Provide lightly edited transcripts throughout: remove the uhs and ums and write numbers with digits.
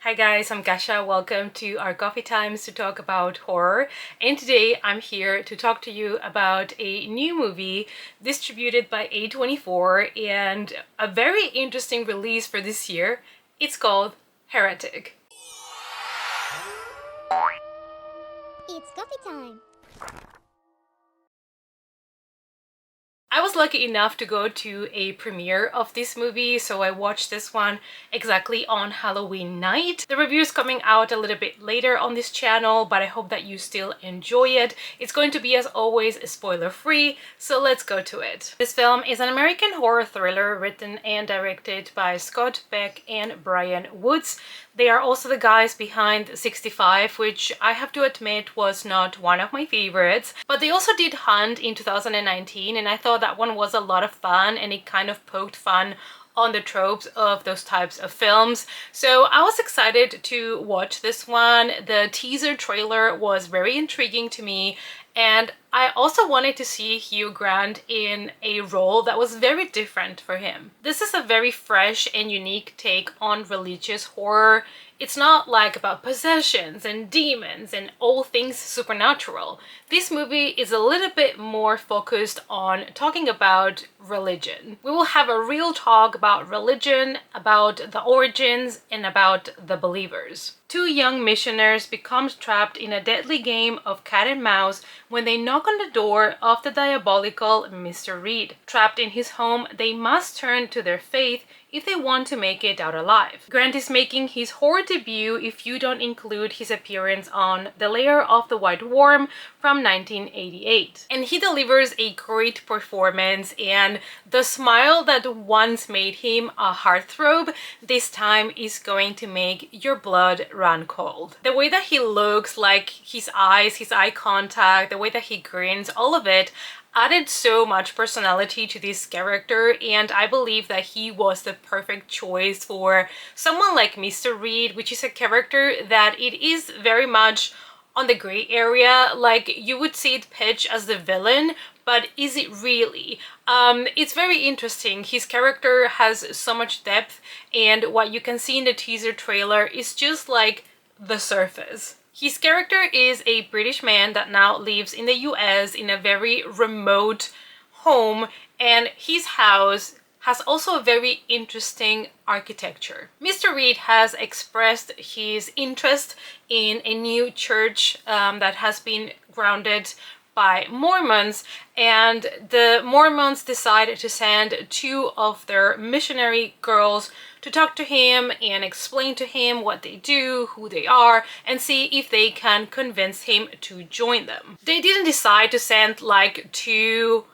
Hi guys, I'm Gasha. Welcome to our coffee times to talk about horror. And today I'm here to talk to you about a new movie distributed by A24 and a very interesting release for this year. It's called Heretic. It's coffee time. I was lucky enough to go to a premiere of this movie, so I watched this one exactly on Halloween night. The review is coming out a little bit later on this channel, but I hope that you still enjoy it. It's going to be, as always, spoiler-free, so let's go to it. This film is an American horror thriller written and directed by Scott Beck and Brian Woods. They are also the guys behind 65, which I have to admit was not one of my favorites. But they also did Hunt in 2019, and I thought that one was a lot of fun, and it kind of poked fun on the tropes of those types of films. So I was excited to watch this one. The teaser trailer was very intriguing to me, and I also wanted to see Hugh Grant in a role that was very different for him. This is a very fresh and unique take on religious horror. It's not like about possessions and demons and all things supernatural. This movie is a little bit more focused on talking about religion. We will have a real talk about religion, about the origins, and about the believers. Two young missionaries become trapped in a deadly game of cat and mouse when they knock on the door of the diabolical Mr. Reed. Trapped in his home, they must turn to their faith if they want to make it out alive. Grant is making his horror debut if you don't include his appearance on The Lair of the White Worm from 1988. And he delivers a great performance, and the smile that once made him a heartthrob this time is going to make your blood run cold. The way that he looks, like his eyes, his eye contact, the way that he grins, all of it added so much personality to this character, and I believe that he was the perfect choice for someone like Mr. Reed, which is a character that it is very much on the gray area. Like, you would see it pitched as the villain, but is it really? It's very interesting. His character has so much depth, and what you can see in the teaser trailer is just like the surface. His character is a British man that now lives in the US in a very remote home, and his house has also a very interesting architecture. Mr. Reed has expressed his interest in a new church that has been grounded by Mormons, and the Mormons decided to send two of their missionary girls to talk to him and explain to him what they do, who they are, and see if they can convince him to join them. They didn't decide to send like two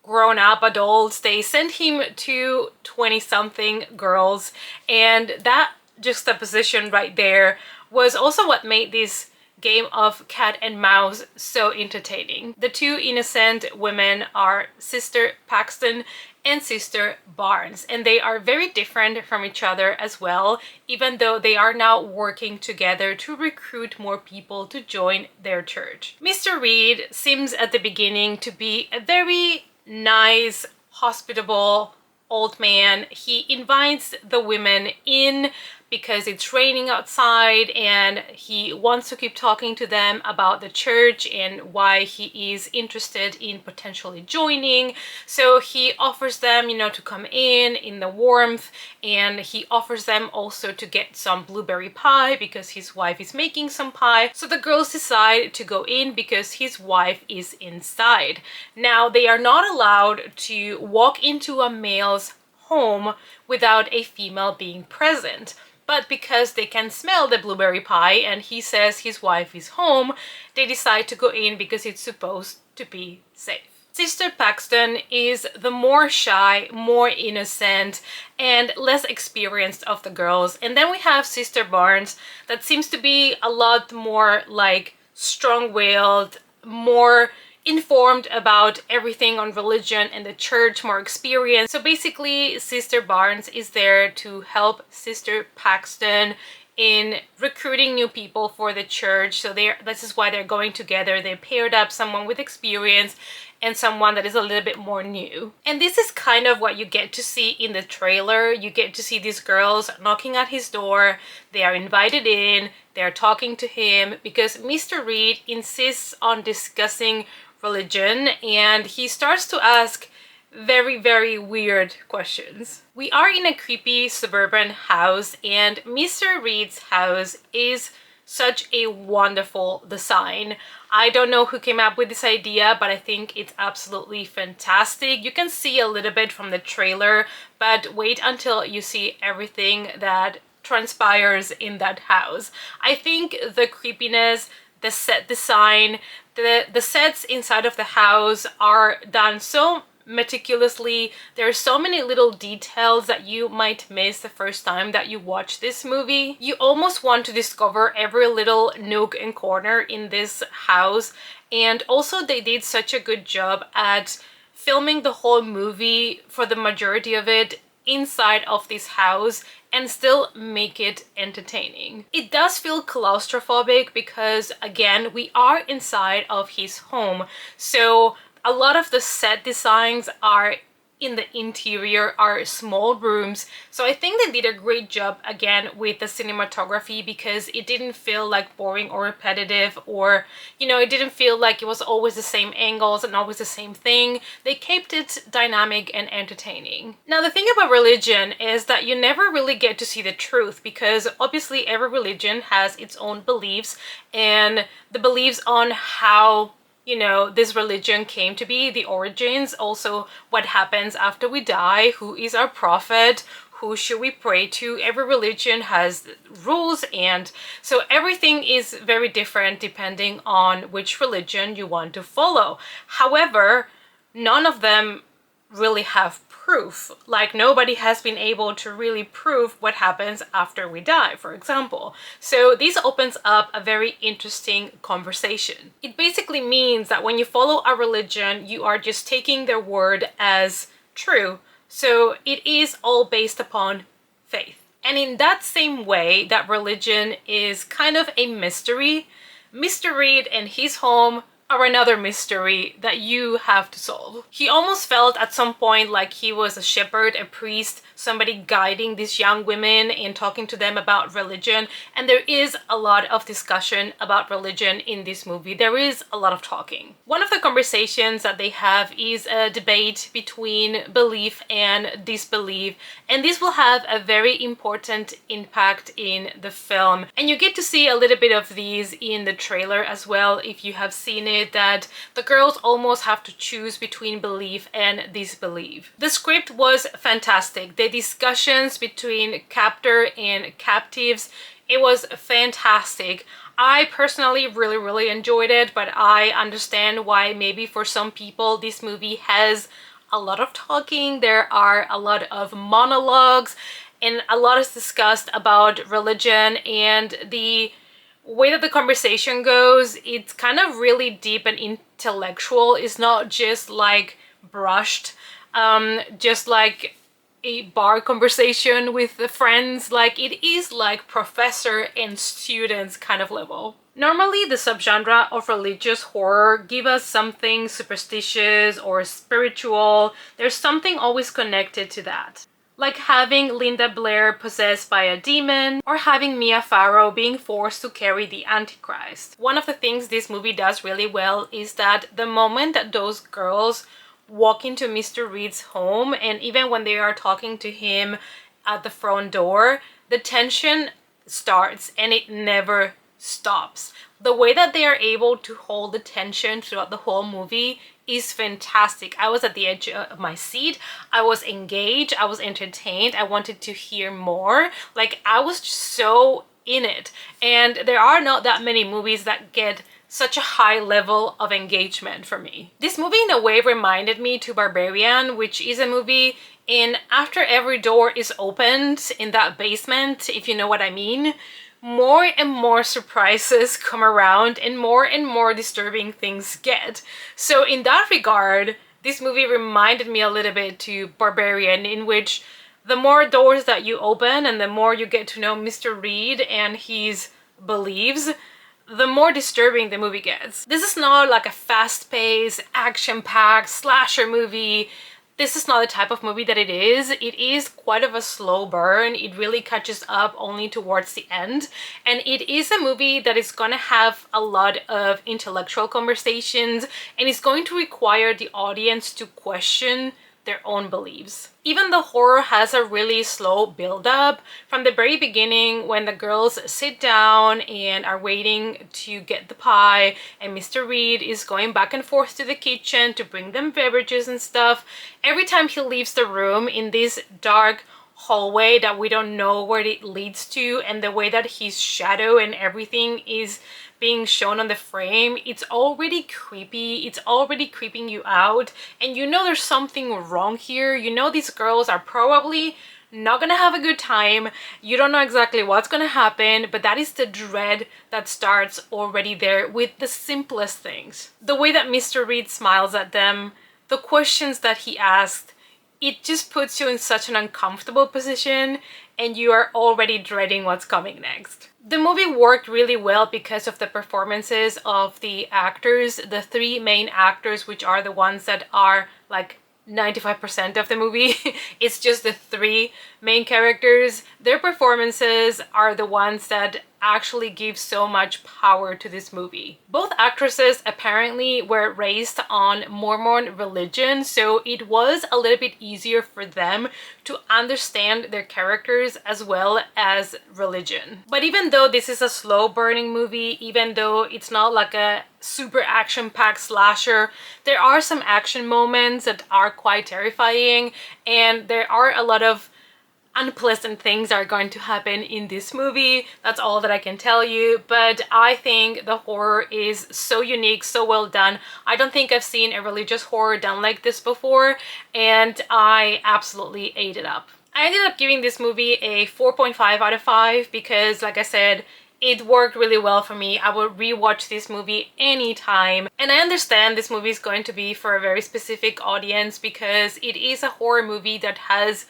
grown-up adults. They sent him to 20-something girls, and that juxtaposition right there was also what made this game of cat and mouse so entertaining. The two innocent women are Sister Paxton and Sister Barnes, and they are very different from each other as well, even though they are now working together to recruit more people to join their church. Mr. Reed seems at the beginning to be a very nice, hospitable old man. He invites the women in because it's raining outside, and he wants to keep talking to them about the church and why he is interested in potentially joining. So he offers them, to come in the warmth, and he offers them also to get some blueberry pie because his wife is making some pie. So the girls decide to go in because his wife is inside. Now, they are not allowed to walk into a male's home without a female being present. But because they can smell the blueberry pie and he says his wife is home, they decide to go in because it's supposed to be safe. Sister Paxton is the more shy, more innocent, and less experienced of the girls. And then we have Sister Barnes that seems to be a lot more like strong-willed, more informed about everything on religion and the church, more experienced. So basically, Sister Barnes is there to help Sister Paxton in recruiting new people for the church. So this is why they're going together. They paired up someone with experience and someone that is a little bit more new. And this is kind of what you get to see in the trailer. You get to see these girls knocking at his door. They are invited in. They're talking to him because Mr. Reed insists on discussing religion, and he starts to ask very, very weird questions. We are in a creepy suburban house, and Mr. Reed's house is such a wonderful design. I don't know who came up with this idea, but I think it's absolutely fantastic. You can see a little bit from the trailer, but wait until you see everything that transpires in that house. I think the creepiness, the set design, the sets inside of the house are done so meticulously. There are so many little details that you might miss the first time that you watch this movie. You almost want to discover every little nook and corner in this house, and also they did such a good job at filming the whole movie for the majority of it inside of this house and still make it entertaining. It does feel claustrophobic because, again, we are inside of his home, so a lot of the set designs are in the interior, are small rooms. So I think they did a great job again with the cinematography because it didn't feel like boring or repetitive, or, you know, it didn't feel like it was always the same angles and always the same thing. They kept it dynamic and entertaining. Now, the thing about religion is that you never really get to see the truth because obviously every religion has its own beliefs, and the beliefs on how, you know, this religion came to be, the origins, also what happens after we die, who is our prophet, who should we pray to. Every religion has rules, and so everything is very different depending on which religion you want to follow. However, none of them really have proof. Like, nobody has been able to really prove what happens after we die, for example. So this opens up a very interesting conversation. It basically means that when you follow a religion, you are just taking their word as true. So it is all based upon faith. And in that same way that religion is kind of a mystery, Mr. Reed and his home are another mystery that you have to solve. He almost felt at some point like he was a shepherd, a priest, somebody guiding these young women and talking to them about religion. And there is a lot of discussion about religion in this movie. There is a lot of talking. One of the conversations that they have is a debate between belief and disbelief, and this will have a very important impact in the film. And you get to see a little bit of these in the trailer as well, if you have seen it, that the girls almost have to choose between belief and disbelief. The script was fantastic. The discussions between captor and captives, it was fantastic. I personally really enjoyed it, but I understand why maybe for some people this movie has a lot of talking. There are a lot of monologues, and a lot is discussed about religion, and the way that the conversation goes, it's kind of really deep and intellectual. It's not just like brushed, just like a bar conversation with the friends. Like, it is like professor and students kind of level. Normally, the subgenre of religious horror give us something superstitious or spiritual. There's something always connected to that, like having Linda Blair possessed by a demon, or having Mia Farrow being forced to carry the Antichrist. One of the things this movie does really well is that the moment that those girls walk into Mr. Reed's home, and even when they are talking to him at the front door, the tension starts and it never stops. The way that they are able to hold the tension throughout the whole movie is fantastic. I was at the edge of my seat. I was engaged. I was entertained. I wanted to hear more. Like, I was just so in it. And there are not that many movies that get such a high level of engagement for me. This movie in a way reminded me to Barbarian, which is a movie in after every door is opened in that basement, if you know what I mean, more and more surprises come around and more disturbing things get. So in that regard, this movie reminded me a little bit to Barbarian, in which The more doors that you open and the more you get to know Mr. Reed and his beliefs, the more disturbing the movie gets. This is not like a fast-paced, action-packed slasher movie. This is not the type of movie that it is. It is quite of a slow burn. It really catches up only towards the end. And it is a movie that is going to have a lot of intellectual conversations, and it's going to require the audience to question their own beliefs. Even the horror has a really slow build-up. From the very beginning, when the girls sit down and are waiting to get the pie, and Mr. Reed is going back and forth to the kitchen to bring them beverages and stuff, every time he leaves the room in this dark hallway that we don't know where it leads to, and the way that his shadow and everything is being shown on the frame, it's already creepy. It's already creeping you out, and you know there's something wrong here. You know these girls are probably not gonna have a good time. You don't know exactly what's gonna happen, but that is the dread that starts already there with the simplest things. The way that Mr. Reed smiles at them, the questions that he asked, it just puts you in such an uncomfortable position, and you are already dreading what's coming next. The movie worked really well because of the performances of the actors, the three main actors, which are the ones that are like 95% of the movie. It's just the three main characters. Their performances are the ones that actually give so much power to this movie. Both actresses apparently were raised on Mormon religion, so it was a little bit easier for them to understand their characters as well as religion. But even though this is a slow burning movie, even though it's not like a super action-packed slasher, there are some action moments that are quite terrifying, and there are a lot of unpleasant things are going to happen in this movie. That's all that I can tell you, but I think the horror is so unique, so well done. I don't think I've seen a religious horror done like this before, and I absolutely ate it up. I ended up giving this movie a 4.5 out of 5 because, like I said, it worked really well for me. I would rewatch this movie anytime. And I understand this movie is going to be for a very specific audience because it is a horror movie that has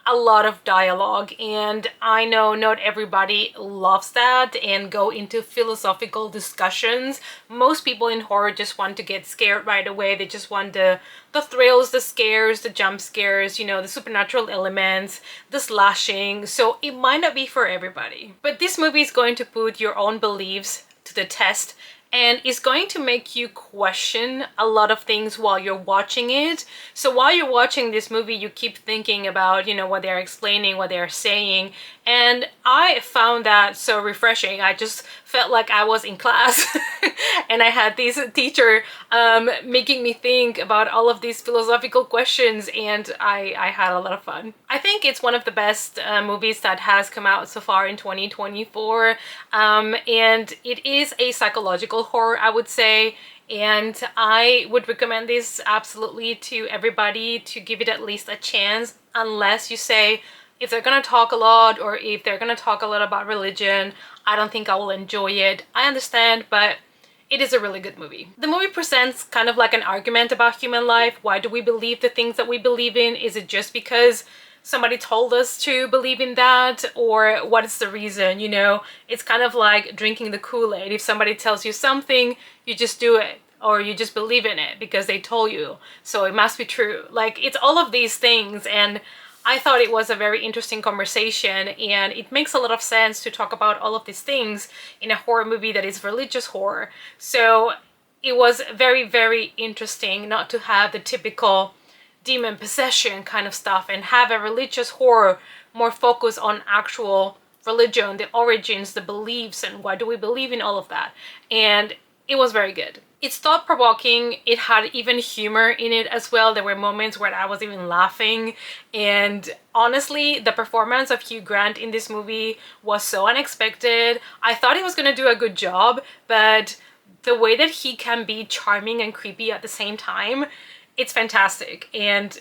a lot of dialogue, and I know not everybody loves that and go into philosophical discussions. Most people in horror just want to get scared right away. They just want the thrills, the scares, the jump scares, you know, the supernatural elements, the slashing. So it might not be for everybody. But this movie is going to put your own beliefs to the test, and it's going to make you question a lot of things while you're watching it. So while you're watching this movie, you keep thinking about, you know, what they're explaining, what they're saying, and I found that so refreshing. I just felt like I was in class and I had this teacher making me think about all of these philosophical questions, and I had a lot of fun. I think it's one of the best movies that has come out so far in 2024, and it is a psychological horror, I would say, and I would recommend this absolutely to everybody to give it at least a chance, unless you say, if they're gonna talk a lot or if they're gonna talk a lot about religion, I don't think I will enjoy it. I understand, but it is a really good movie. The movie presents kind of like an argument about human life. Why do we believe the things that we believe in? Is it just because somebody told us to believe in that, or what is the reason? You know, it's kind of like drinking the Kool-Aid. If somebody tells you something, you just do it, or you just believe in it because they told you, so it must be true. Like, it's all of these things, and I thought it was a very interesting conversation, and it makes a lot of sense to talk about all of these things in a horror movie that is religious horror. So it was very, very interesting not to have the typical demon possession kind of stuff and have a religious horror more focused on actual religion, the origins, the beliefs, and why do we believe in all of that. And it was very good. It's thought-provoking. It had even humor in it as well. There were moments where I was even laughing, and honestly, the performance of Hugh Grant in this movie was so unexpected. I thought he was gonna do a good job, but the way that he can be charming and creepy at the same time, it's fantastic, and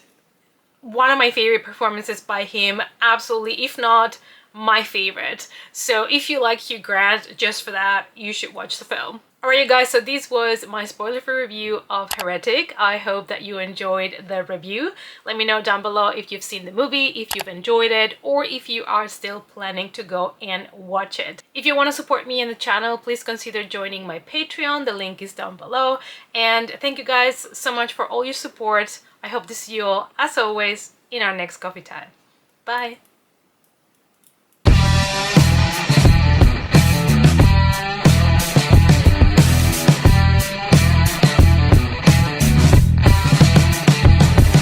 one of my favorite performances by him, absolutely, if not my favorite. So if you like Hugh Grant, just for that, you should watch the film. Alright you guys, so this was my spoiler-free review of Heretic. I hope that you enjoyed the review. Let me know down below if you've seen the movie, if you've enjoyed it, or if you are still planning to go and watch it. If you want to support me and the channel, please consider joining my Patreon. The link is down below. And thank you guys so much for all your support. I hope to see you all, as always, in our next coffee time. Bye!